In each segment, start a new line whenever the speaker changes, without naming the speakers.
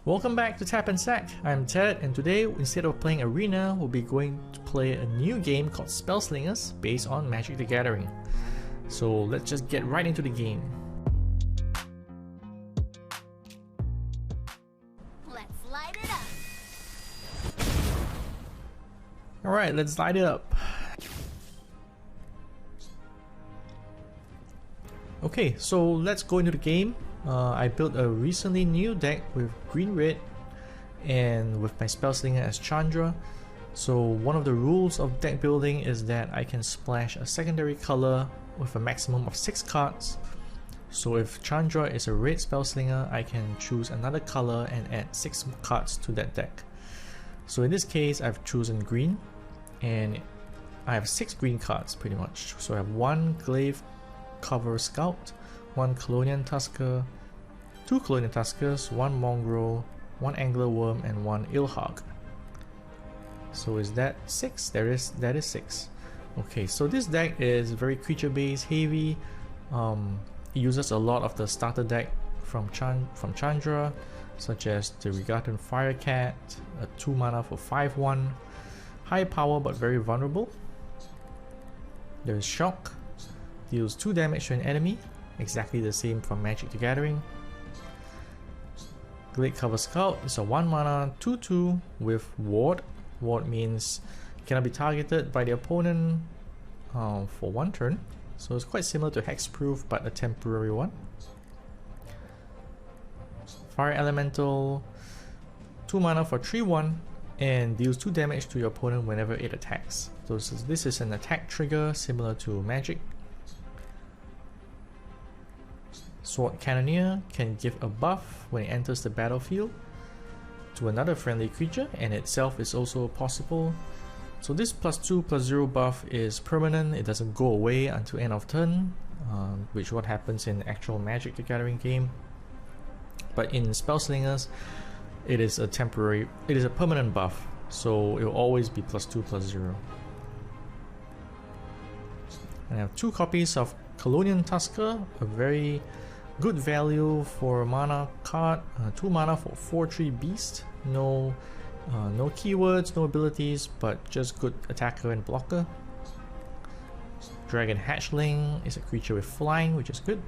Welcome back to Tap Sac. I'm Ted, and today, instead of playing Arena, we'll be going to play a new game called Spellslingers based on Magic the Gathering. So let's just get right into the game.
Let's light it up.
Alright, let's light it up. Okay, so let's go into the game. I built a recently new deck with green-red and with my Spellslinger as Chandra. So one of the rules of deck building is that I can splash a secondary color with a maximum of 6 cards. So if Chandra is a red Spellslinger, I can choose another color and add 6 cards to that deck. So in this case, I've chosen green and I have 6 green cards pretty much. So I have 1 Glaive Cover Scout, 1 Colonial Tusker, 2 Colonial Tuskers, 1 Mongrel, 1 Angler Worm, and 1 Ilhag. So is that 6? That is 6. Okay, so this deck is very creature based, heavy. It uses a lot of the starter deck from Chandra, such as the Regaton Firecat, a 2 mana for 5/1, high power but very vulnerable. There is Shock, deals 2 damage to an enemy, exactly the same from Magic the Gathering. Glade Cover Scout is a 1 mana 2/2 with Ward. Ward means cannot be targeted by the opponent for 1 turn. So it's quite similar to Hexproof but a temporary one. Fire Elemental, 2 mana for 3/1 and deals 2 damage to your opponent whenever it attacks. So this is an attack trigger similar to Magic. Sword Cannoneer can give a buff when it enters the battlefield to another friendly creature, and itself is also possible. So this +2/+0 buff is permanent, it doesn't go away until end of turn, which what happens in actual Magic the Gathering game. But in Spellslingers, it is a permanent buff, so it will always be +2/+0. And I have 2 copies of Colonial Tusker, a very good value for a mana card, 2 mana for 4/3 beast. No keywords, no abilities, but just good attacker and blocker. Dragon Hatchling is a creature with flying, which is good.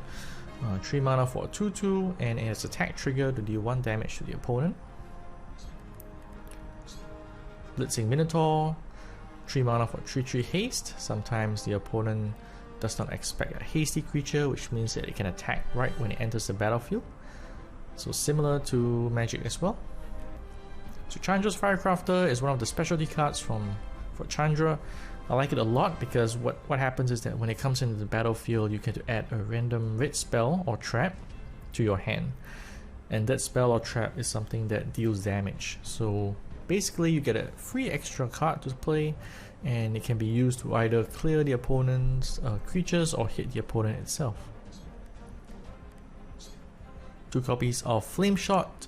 3 mana for a 2/2, and it has attack trigger to deal 1 damage to the opponent. Blitzing Minotaur, 3 mana for 3/3 haste. Sometimes the opponent does not expect a hasty creature, which means that it can attack right when it enters the battlefield. So similar to Magic as well. So Chandra's Firecrafter is one of the specialty cards for Chandra. I like it a lot because what happens is that when it comes into the battlefield, you get to add a random red spell or trap to your hand. And that spell or trap is something that deals damage. So basically you get a free extra card to play, and it can be used to either clear the opponent's creatures or hit the opponent itself. 2 copies of Flame Shot.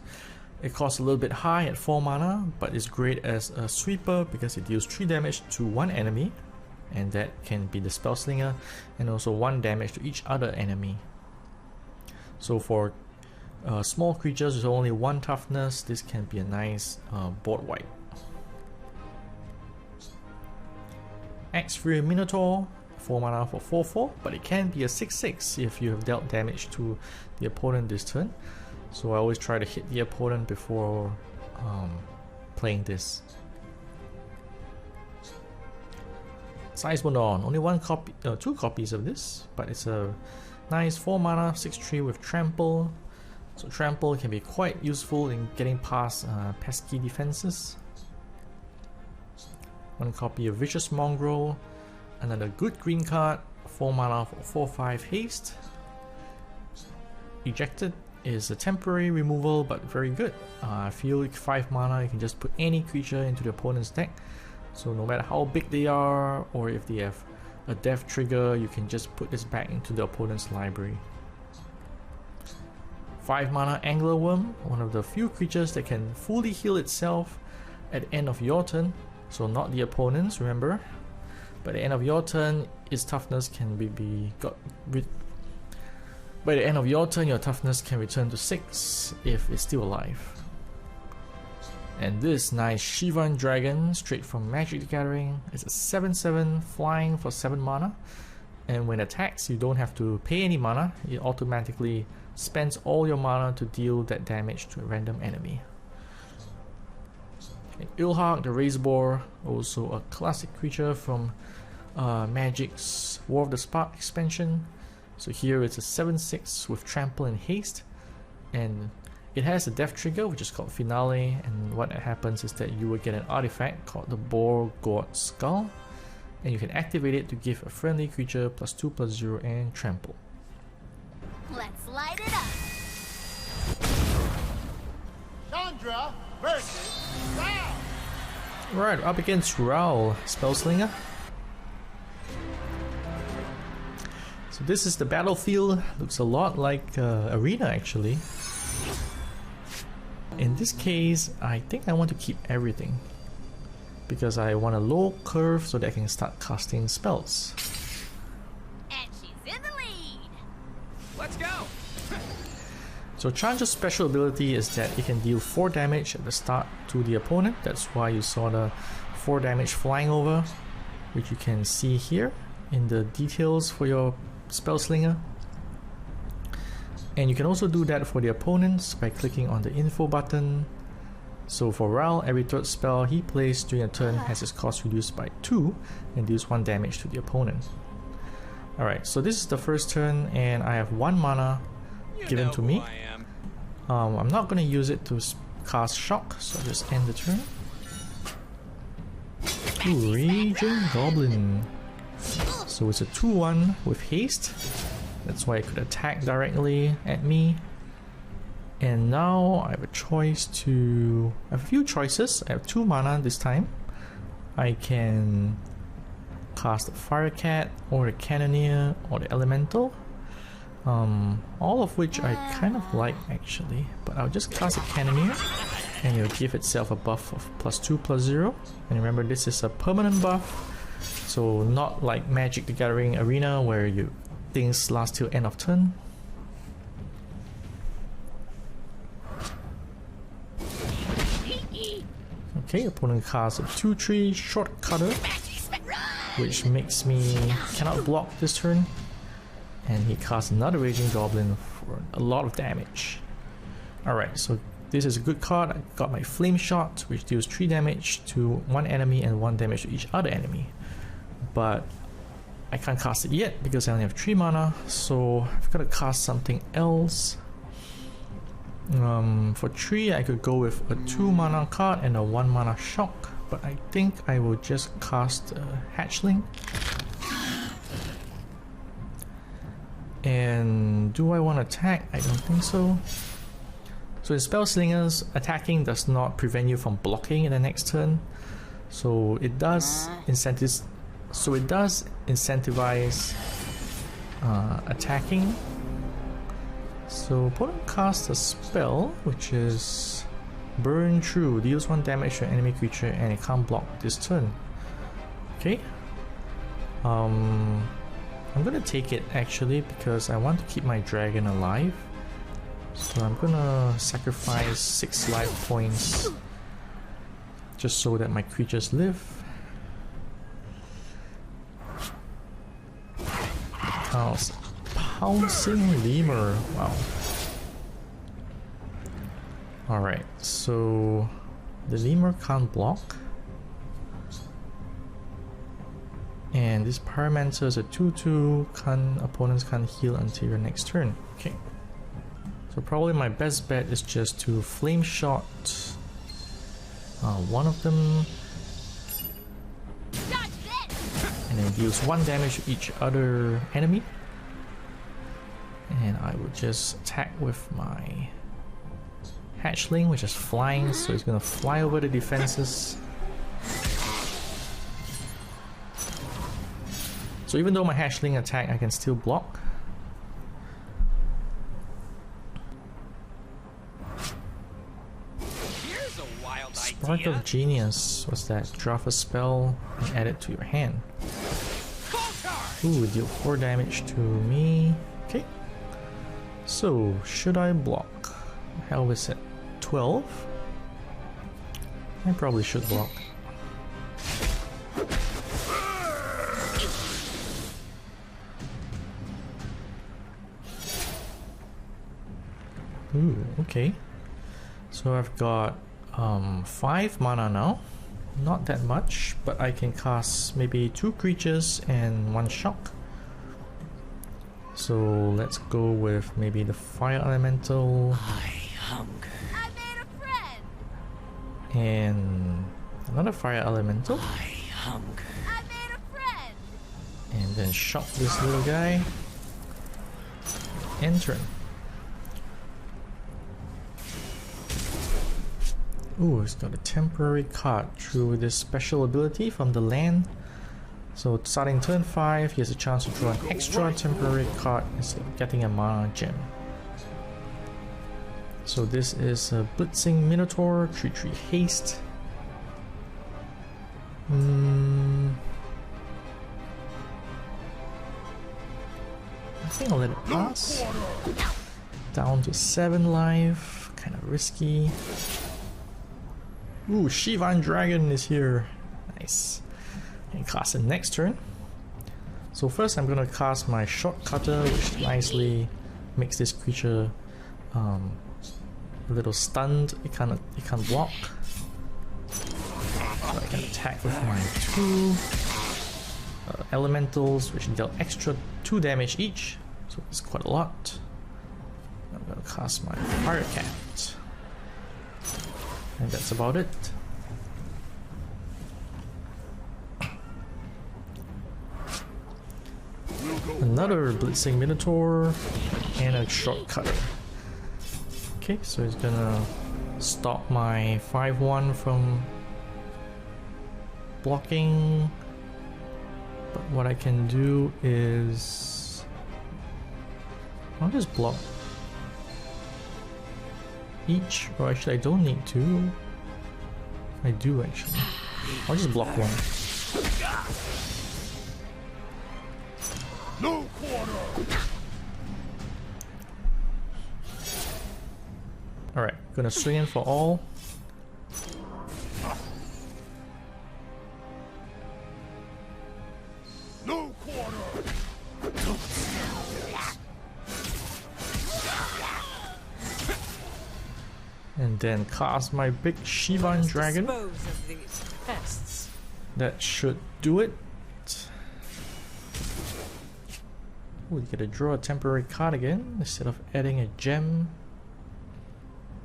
It costs a little bit high at 4 mana, but it's great as a sweeper because it deals 3 damage to 1 enemy, and that can be the Spellslinger, and also 1 damage to each other enemy. So for small creatures with only 1 toughness, this can be a nice board wipe. Axe-Fury Minotaur, 4 mana for 4/4, but it can be a 6/6 if you have dealt damage to the opponent this turn. So I always try to hit the opponent before playing this. Seismodon, only 2 copies of this, but it's a nice 4 mana 6/3 with Trample. So Trample can be quite useful in getting past pesky defenses. 1 copy of Vicious Mongrel, another good green card, 4 mana for 4/5 haste. Ejected is a temporary removal but very good. I feel like 5 mana you can just put any creature into the opponent's deck. So no matter how big they are or if they have a death trigger, you can just put this back into the opponent's library. 5 mana Angler Worm, one of the few creatures that can fully heal itself at the end of your turn. So not the opponent's, remember. But at the end of your turn, its toughness can by the end of your turn, your toughness can return to 6 if it's still alive. And this nice Shivan Dragon, straight from Magic the Gathering, is a 7/7 flying for 7 mana. And when it attacks, you don't have to pay any mana, it automatically spends all your mana to deal that damage to a random enemy. And Ilhak the Razeboar, also a classic creature from Magic's War of the Spark expansion. So here it's a 7/6 with Trample and Haste, and it has a death trigger which is called Finale, and what happens is that you will get an artifact called the Boar God Skull, and you can activate it to give a friendly creature +2/+0 and Trample.
Let's light it up.
Chandra versus Raoul.
Right, up against Raoul, Spellslinger. So this is the battlefield. Looks a lot like Arena actually. In this case, I think I want to keep everything because I want a low curve so that I can start casting spells.
And she's in the lead.
Let's go.
So Chandra's special ability is that it can deal 4 damage at the start to the opponent. That's why you saw the 4 damage flying over, which you can see here in the details for your Spellslinger. And you can also do that for the opponents by clicking on the info button. So for Raoul, every 3rd spell he plays during a turn has its cost reduced by 2 and deals 1 damage to the opponent. Alright, so this is the first turn and I have 1 mana given to me. I'm not going to use it to cast Shock, so I'll just end the turn. Ooh, Raging Goblin. So it's a 2/1 with Haste. That's why it could attack directly at me. And now I have a choice to... I have a few choices. I have 2 mana this time. I can cast the Fire Cat or the Cannoneer or the Elemental. All of which I kind of like actually. But I'll just cast a Cannoneer and it'll give itself a buff of +2/+0. And remember, this is a permanent buff. So not like Magic the Gathering Arena where things last till end of turn. Okay, opponent casts a 2/3 Shortcutter, which makes me cannot block this turn. And he casts another Raging Goblin for a lot of damage. Alright, so this is a good card. I got my Flame Shot, which deals 3 damage to 1 enemy and 1 damage to each other enemy. But I can't cast it yet because I only have 3 mana, so I've got to cast something else. For 3 I could go with a 2 mana card and a 1 mana Shock, but I think I will just cast a Hatchling. And do I want to attack? I don't think so. So in Spellslingers, attacking does not prevent you from blocking in the next turn. So it does incentivize attacking. So opponent casts a spell which is Burn Through, deals 1 damage to an enemy creature and it can't block this turn. Okay. I'm gonna take it actually because I want to keep my dragon alive. So I'm gonna sacrifice 6 life points just so that my creatures live. Pouncing Lemur, wow. Alright, so the Lemur can't block. And this Pyromancer is a 2/2, opponents can't heal until your next turn. Okay. So probably my best bet is just to Flame Shot one of them. And then deals 1 damage to each other enemy. And I would just attack with my Hatchling, which is flying, so he's gonna fly over the defenses. So even though my Hatchling attack, I can still block.
Here's a wild
Spark of Genius was that. Draft a spell and add it to your hand. Ooh, deal 4 damage to me. Okay. So, should I block? Hell is it? 12? I probably should block. Ooh, okay. So I've got 5 mana now. Not that much, but I can cast maybe 2 creatures and 1 shock. So let's go with maybe the fire elemental.
I made a friend.
And another fire elemental.
I made a friend.
And then shock this little guy. End turn. Ooh, it's got a temporary card through this special ability from the land. So starting turn 5, he has a chance to draw an extra temporary card instead of getting a mana gem. So this is a Blitzing Minotaur, 3/3 haste. I think I'll let it pass. Down to 7 life, kind of risky. Ooh, Shivan Dragon is here. Nice. And cast it next turn. So first I'm gonna cast my Short Cutter, which nicely makes this creature a little stunned. It can't block. So I can attack with my 2 elementals, which deal extra 2 damage each. So it's quite a lot. I'm gonna cast my Fire Cat. And that's about it. Another Blitzing Minotaur and a Short Cutter. Okay, so it's gonna stop my 5/1 from blocking. But what I can do is I'll just block each, or actually I don't need to. I do actually. I'll just block 1.
No quarter.
Alright, gonna swing in for all.
No quarter.
And then cast my big Shivan Dragon.
Dispose of these pests.
That should do it. Ooh, you gotta draw a temporary card again instead of adding a gem.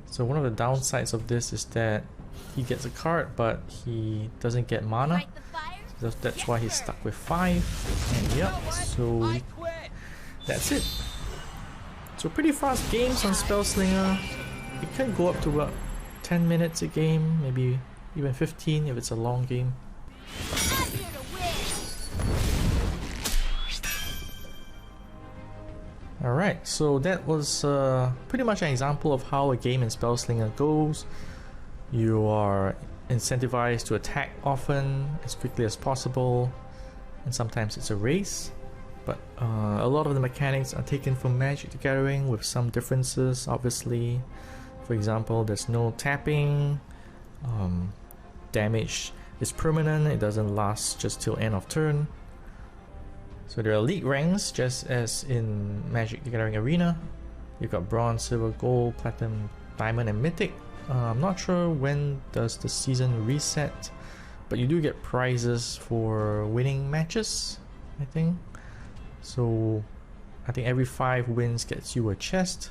So one of the downsides of this is that he gets a card, but he doesn't get mana.
Fight the fire.
So that's why he's stuck with 5. And yep, so
I quit.
that's it. So pretty fast games on Spellslinger. It can go up to about 10 minutes a game, maybe even 15 if it's a long game.
I'm here to win.
Alright, so that was pretty much an example of how a game in Spellslinger goes. You are incentivized to attack often, as quickly as possible, and sometimes it's a race. But a lot of the mechanics are taken from Magic the Gathering with some differences, obviously. For example, there's no tapping, damage is permanent, it doesn't last just till end of turn. So there are league ranks, just as in Magic the Gathering Arena. You've got Bronze, Silver, Gold, Platinum, Diamond, and Mythic. I'm not sure when does the season reset, but you do get prizes for winning matches, I think. So I think every 5 wins gets you a chest.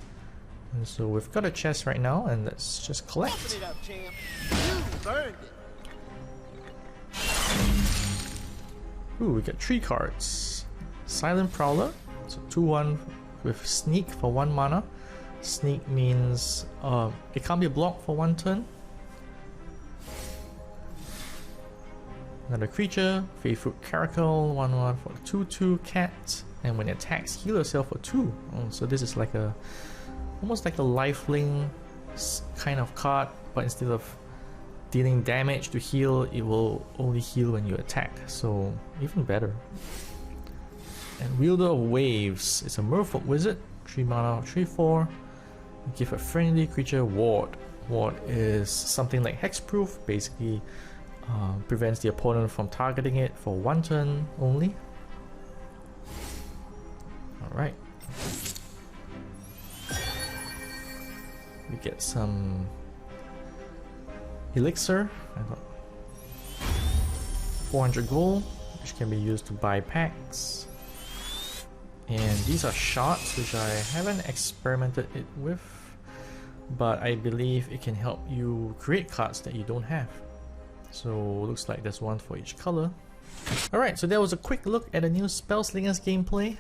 And so we've got a chest right now, and let's just
Open
collect.
it up, champ. You earned it.
Ooh, we get 3 cards. Silent Prowler, so 2/1 with Sneak for 1 mana. Sneak means it can't be blocked for 1 turn. Another creature, Faithful Caracal, 1/1 for 2/2 cat, and when it attacks, heal yourself for 2. Oh, so this is like a almost like a lifelink kind of card, but instead of dealing damage to heal, it will only heal when you attack, so even better. And Wielder of Waves is a Merfolk Wizard, 3 mana, 3/4. Give a friendly creature ward. Ward is something like hexproof, basically prevents the opponent from targeting it for one turn only. Alright. We get some elixir. I got 400 gold, which can be used to buy packs. And these are shards, which I haven't experimented it with, but I believe it can help you create cards that you don't have. So looks like there's one for each color. Alright, so that was a quick look at the new Spellslingers gameplay.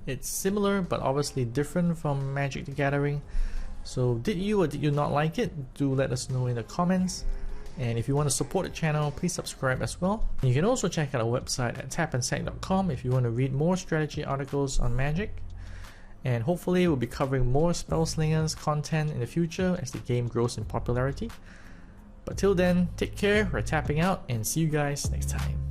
It's similar but obviously different from Magic the Gathering. So did you or did you not like it? Do let us know in the comments. And if you want to support the channel, please subscribe as well. And you can also check out our website at tapandsac.com if you want to read more strategy articles on Magic. And hopefully we'll be covering more Spellslingers content in the future as the game grows in popularity. But till then, take care, we're tapping out, and see you guys next time.